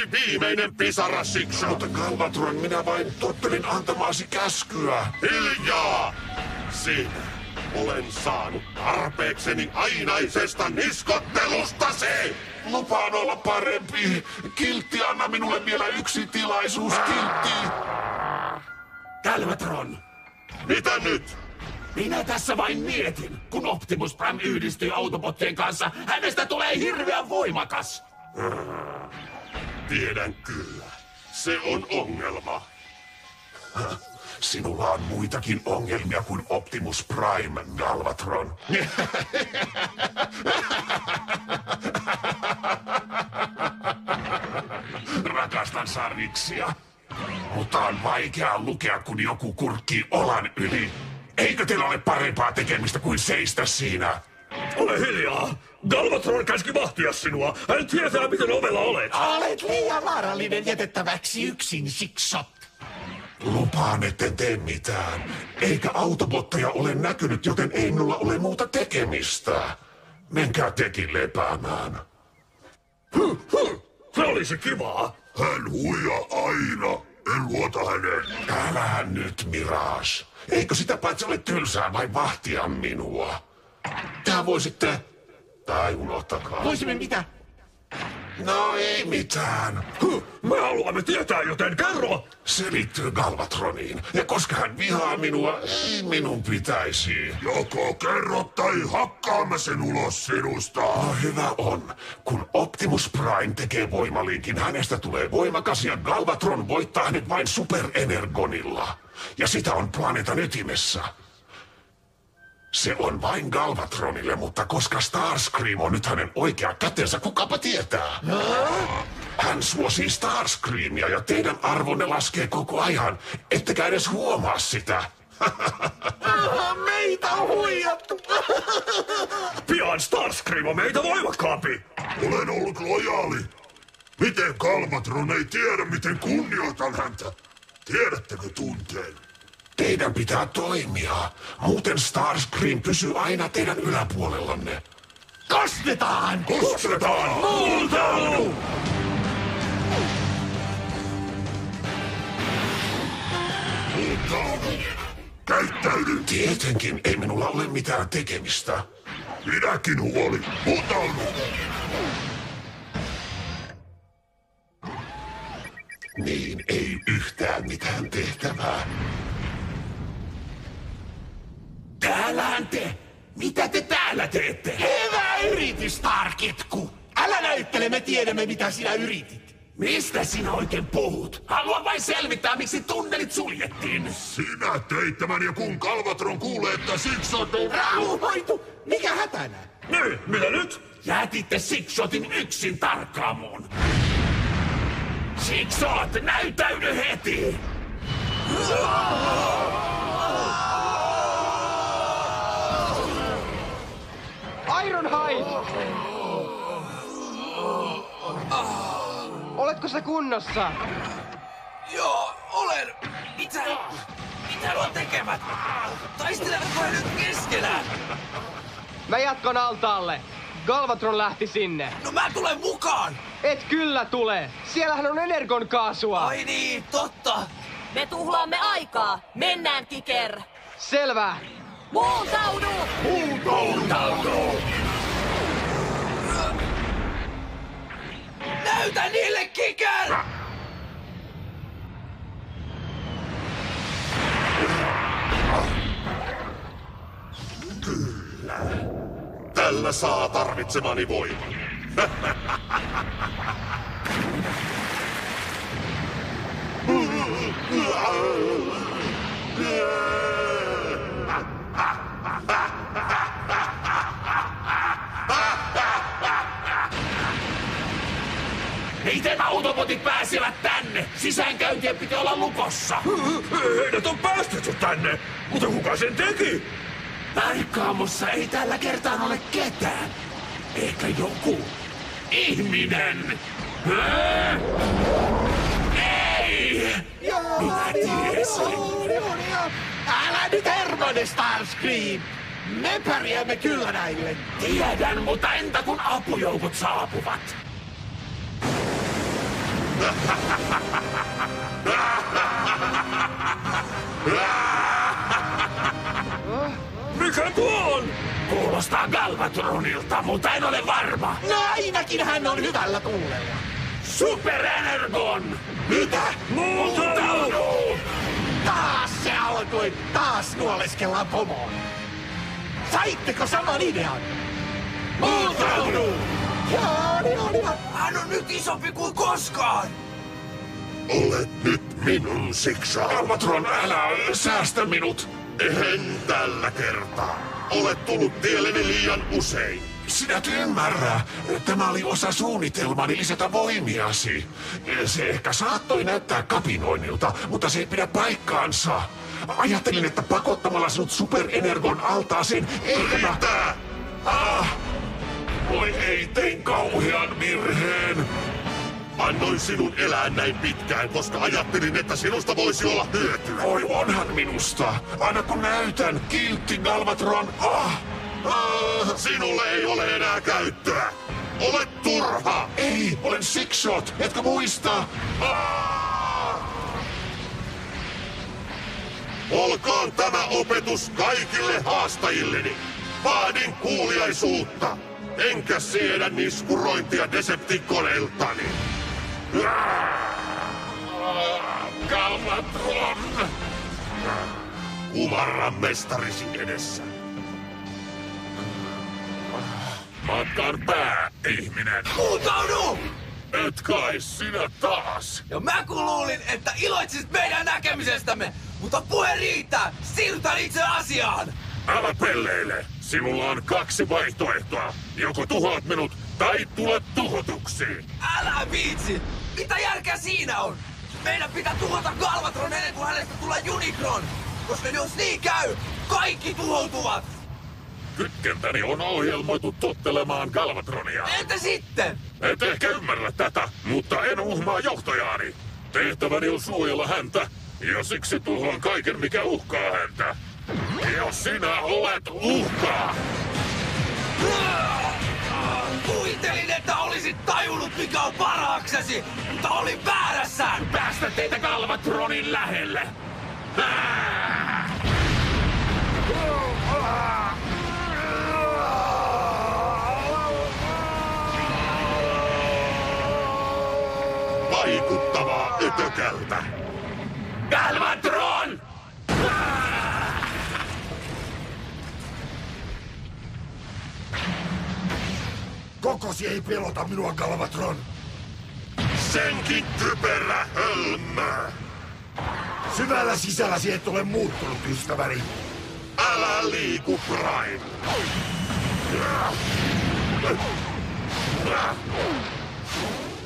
oli viimeinen pisara, Sixo. Mutta Galvatron, minä vain tottelin antamaasi käskyä. Hiljaa! Sinä olen saanut tarpeekseni ainaisesta niskottelustasi! Lupaan olla parempi. Kiltti, anna minulle vielä yksi tilaisuus, Kiltti. Galvatron, Mitä nyt? minä tässä vain mietin, kun Optimus Prime yhdistyy Autobottien kanssa, hänestä tulee hirveän voimakas. Tiedän kyllä. Se on ongelma. Sinulla on muitakin ongelmia kuin Optimus Prime, Galvatron. Rakastan sarviksia. Mutta on vaikea lukea, kun joku kurkkii olan yli. Eikö teillä ole parempaa tekemistä kuin seistä siinä? Ole hiljaa! Galvatron käski vahtia sinua. Hän tietää, miten ovella olet. Olet liian vaarallinen jätettäväksi yksin, Sixot. Lupaan, etten tee mitään. Eikä autobotteja ole näkynyt, joten ei minulla ole muuta tekemistä. Menkää tekin lepäämään. Se olisi kivaa. Hän huijaa aina. En luota häneen. Älähän nyt, Mirage. Eikö sitä paitsi ole tylsää vain vahtia minua? Tää voisitte... Tai unohtakaa. Voisimme mitä? No ei mitään. Me haluamme tietää, joten kerro. Se liittyy Galvatroniin. Ja koska hän vihaa minua, ei minun pitäisi. Joko kerrot tai hakkaamme sen ulos sinusta. No hyvä on. Kun Optimus Prime tekee voimalinkin, hänestä tulee voimakas ja Galvatron voittaa hänet vain superenergonilla. Ja sitä on planeetan ytimessä. Se on vain Galvatronille, mutta koska Starscream on nyt hänen oikea kätensä, kukapa tietää? Hän suosii Starscreamia ja teidän arvonne laskee koko ajan, ettekä edes huomaa sitä. Meitä on huijattu! Pian Starscream on meitä voimakkaampi. Olen ollut lojaali. Miten Galvatron ei tiedä, miten kunnioitan häntä? Tiedättekö tunteen? Teidän pitää toimia. Muuten Starscream pysyy aina teidän yläpuolellanne. Kostetaan! Kostetaan! Muutaudu! Käyttäydyn. Tietenkin ei minulla ole mitään tekemistä. Minäkin huoli. Mutaudu! Niin ei yhtään mitään tehtävää. Täällähän te! Mitä te täällä teette? Hyvä yritys, Starkitku! Älä näyttele, me tiedämme mitä sinä yritit. Mistä sinä oikein puhut? Haluan vain selvittää, miksi tunnelit suljettiin. Sinä teit tämän ja kun Galvatron kuulee, että Sixot on... Rauhoitu! Mikä hätänä? Niin, mitä nyt? Jätitte Sixotin yksin tarkkaamoon. Sixot, näytäydy heti! Ironhide! Oletko sä kunnossa? Joo, olen. Mitä nuo tekevät? Taistelevatko he nyt keskenään? Mä jatkan altaalle. Galvatron lähti sinne. No mä tulen mukaan! Et kyllä tule. Siellähän on energon kaasua. Ai niin, totta. Me tuhlaamme aikaa. Mennään, Kicker. Selvä. Muuntaudu! Muuntaudu! Näytä niille, Kicker! Kyllä. Tällä saa tarvitsemani voiman. Miten autobotit pääsivät tänne? Sisäänkäyntien piti olla lukossa. Heidät on päästetty tänne, mutta kuka sen teki? Tarkkaamossa ei tällä kertaa ole ketään. Ehkä joku ihminen. Hä? Ei! Minä tiesin. Älä nyt hermone, Starscream. Me pärjäämme kyllä näille. Tiedän, mutta entä kun apujoukot saapuvat? Mikä tuo on? Kuulostaa Galvatronilta, mutta en ole varma. No ainakin hän on hyvällä tuulella. Super Energon! Mitä? Muuntaudu! Taas se alkoi. Taas nuoleskellaan pomoon. Saitteko saman idean? Muuntaudu! Joo. Hän on nyt isompi kuin koskaan! Olet nyt minun siksa. Galvatron, älä säästä minut. En tällä kertaa. Olet tullut tielleni liian usein. Sinä et ymmärrä. Tämä oli osa suunnitelmani lisätä voimiasi. Se ehkä saattoi näyttää kapinoinnilta, mutta se ei pidä paikkaansa. Ajattelin, että pakottamalla sinut superenergon altaaseen ei tämä... Mitä? Voi ei, tein kauhean virheen. Annoin sinun elää näin pitkään, koska ajattelin, että sinusta voisi olla hyötyä. Voi onhan minusta. Aina kun näytän, kiltti Galvatron. Sinulle ei ole enää käyttöä. Olet turha. Ei, olen Sixshot. Etkö muista? Olkoon tämä opetus kaikille haastajilleni. Vaadin kuuliaisuutta. Enkä siedä niskurointia Decepticoneiltani. Galvatron! Kumarra mestarisi edessä. Matkan pää, ihminen. Muuntaudu! Et kai sinä taas. Ja mä kun luulin, että iloitsit meidän näkemisestämme, mutta puhe riittää! Siirrytään itse asiaan! Älä pelleile. Sinulla on 2 vaihtoehtoa. Joko tuhoat minut tai tulet tuhotuksi. Älä viitsi! Mitä järkeä siinä on? Meidän pitää tuhota Galvatron ennen kuin hänestä tulee Unicron! Koska jos niin käy, kaikki tuhoutuvat! Kytkentäni on ohjelmoitu tottelemaan Galvatronia. Entä sitten? Et ehkä ymmärrä tätä, mutta en uhmaa johtajaani. Tehtäväni on suojella häntä, ja siksi tuhoan kaiken, mikä uhkaa häntä. Jos sinä olet uhkaa! Kuvittelin, että olisit tajunnut, mikä on parhaaksesi, mutta olin väärässä! Päästä teitä Galvatronin lähelle! Vaikuttavaa ötökältä. Galvatron! Kokosi ei pelota minua, Galvatron. Senkin typerä hölmö. Syvällä sisälläsi et ole muuttunut, ystäväni. Älä liiku, Prime.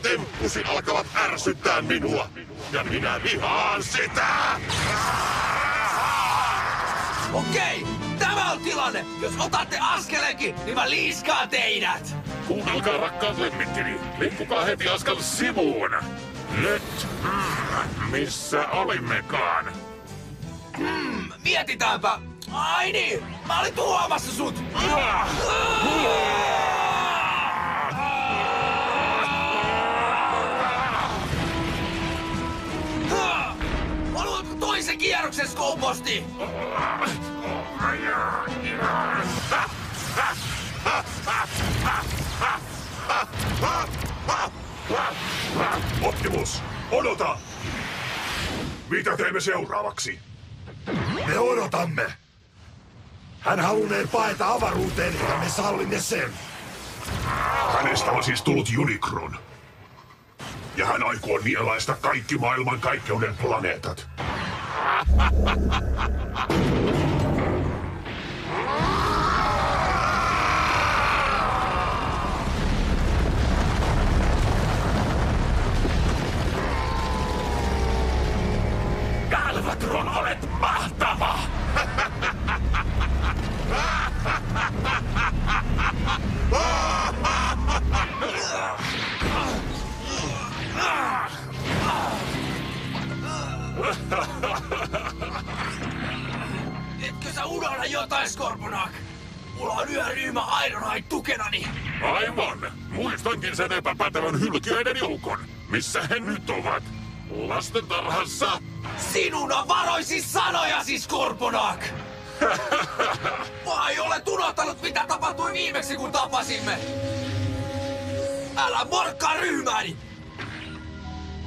Temppusi alkavat ärsyttää minua, ja minä vihaan sitä! Okei, tämä on tilanne. Jos otatte askelenkin, niin mä liiskaan teidät. Kuunnelkaa rakkaat lemmikkini. Liikkukaa heti askel sivuun. Nyt. Missä olimmekaan? Mietitäänpä. Ai niin, mä olin tuhoamassa sut. Haluatko toisen kierroksen, Skouposti? Optimus, odota! Mitä teemme seuraavaksi? Me odotamme. Hän halunnee paeta avaruuteen ja me sallimme sen. Hänestä on siis tullut Unicron. Ja hän aikoo nielaista kaikki maailman kaikkeuden planeetat. Galvatron, olet mahtava! Etkö sä unohda jotain, Scorponok? Mulla on yöryhmä Ironhide tukenani. Aivan! Muistankin sen epäpätevän hylkiöiden joukon. Missä he nyt ovat? Lastentarhassa? Sinuna varoisi sanojasi, Skorponak! Vai olet unohtanut, mitä tapahtui viimeksi, kun tapasimme? Älä morkkaa ryhmääni!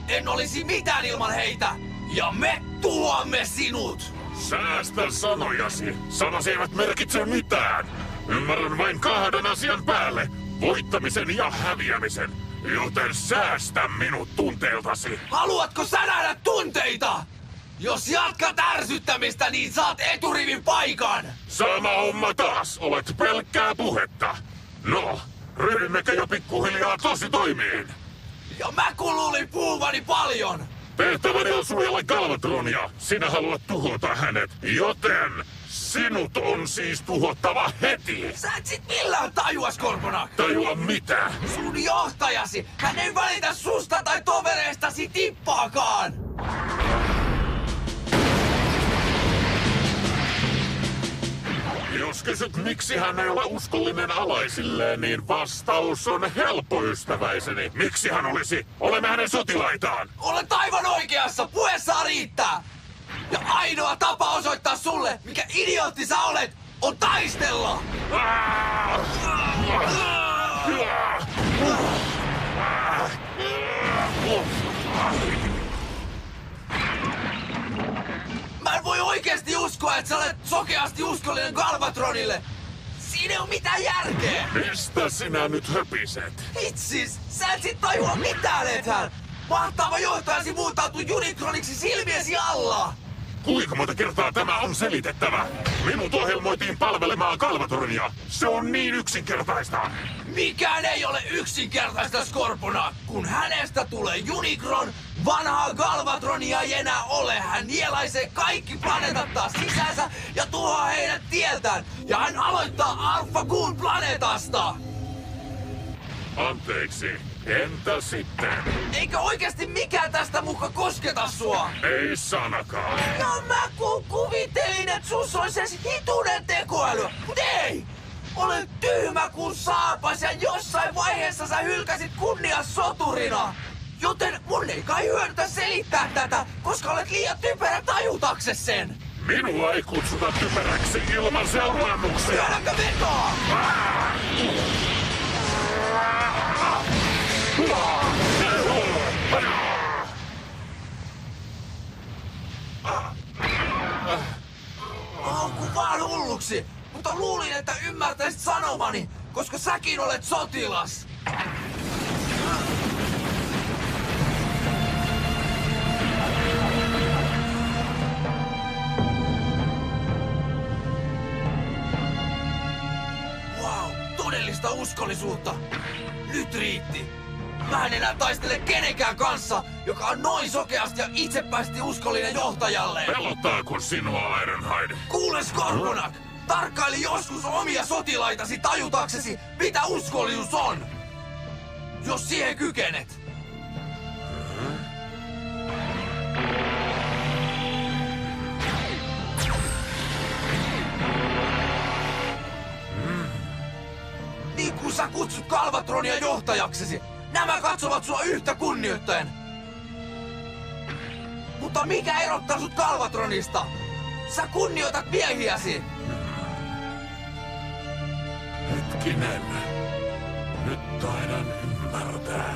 En olisi mitään ilman heitä! Ja me tuomme sinut! Säästä sanojasi. Sanasi eivät merkitse mitään. Ymmärrän vain 2 asian päälle. Voittamisen ja häviämisen. Joten säästä minut tunteiltasi. Haluatko sä nähdä tunteita? Jos jatkat ärsyttämistä, niin saat eturivin paikan! Sama homma taas. Olet pelkkää puhetta. No, ryhdymmekö jo pikkuhiljaa tosi toimiin? Ja mä kun luulin puhuvani paljon! Tehtäväni on suojella Galvatronia. Sinä haluat tuhota hänet, joten sinut on siis tuhottava heti. Sä et sit millään tajua, Skorponak! Tajua mitä? Sun johtajasi! Hän ei välitä susta tai tovereistasi tippaakaan! Jos kysyt, miksi hän ei ole uskollinen alaisilleen, niin vastaus on helppo, ystäväiseni. Miksi hän olisi? Olemme hänen sotilaitaan. Olet aivan oikeassa! Puhe saa riittää! Ja ainoa tapa osoittaa sulle, mikä idiootti sä olet, on taistella! Mä en voi oikeesti uskoa, että sä olet sokeasti uskollinen Galvatronille! Siinä ei oo mitään järkeä! Mistä sinä nyt höpiset? Hitsis! Sä et sit tajua mitään, ethän! Mahtaava johtajasi muuttautui Unicroniksi silmiesi alla! Kuinka monta kertaa tämä on selitettävä? Minut ohjelmoitiin palvelemaan Galvatronia. Se on niin yksinkertaista. Mikään ei ole yksinkertaista, Skorpona. Kun hänestä tulee Unicron, vanhaa Galvatronia ei enää ole. Hän nielaisee kaikki planeetat taas sisäänsä ja tuhoaa heidät tieltään. Ja hän aloittaa Alpha Goon planeetasta. Anteeksi. Entä sitten? Eikö oikeasti mikään tästä muka kosketa sua? Ei sanakaan. No mä kuvittelin, että sus olisi edes hitunen tekoäly. Mut ei! Olen tyhmä kuin saapas ja jossain vaiheessa sä hylkäsit kunnias soturina. Joten mun ei kai hyödytä selittää tätä, koska olet liian typerä tajutakse sen. Minua ei kutsuta typeräksi ilman seuraamuksia. Syödänkö vetoa? Haukku vaan hulluksi, mutta luulin, että ymmärtäisit sanomani, koska säkin olet sotilas. Wow, todellista uskollisuutta. Nyt riitti. Mä en enää taistele kenenkään kanssa, joka on noin sokeasti ja itsepäisesti uskollinen johtajalleen. Pelottaako sinua, Ironhide? Kuule, Skorponak! Tarkkaili joskus omia sotilaitasi tajutaksesi, mitä uskollisuus on! Jos siihen kykenet. Niin kuin sä kutsut Galvatronia johtajaksesi, nämä katsovat sua yhtä kunnioittaen. Mutta mikä erottaa sut Galvatronista? Sä kunnioitat miehiäsi! Hetkinen. Nyt taidan ymmärtää.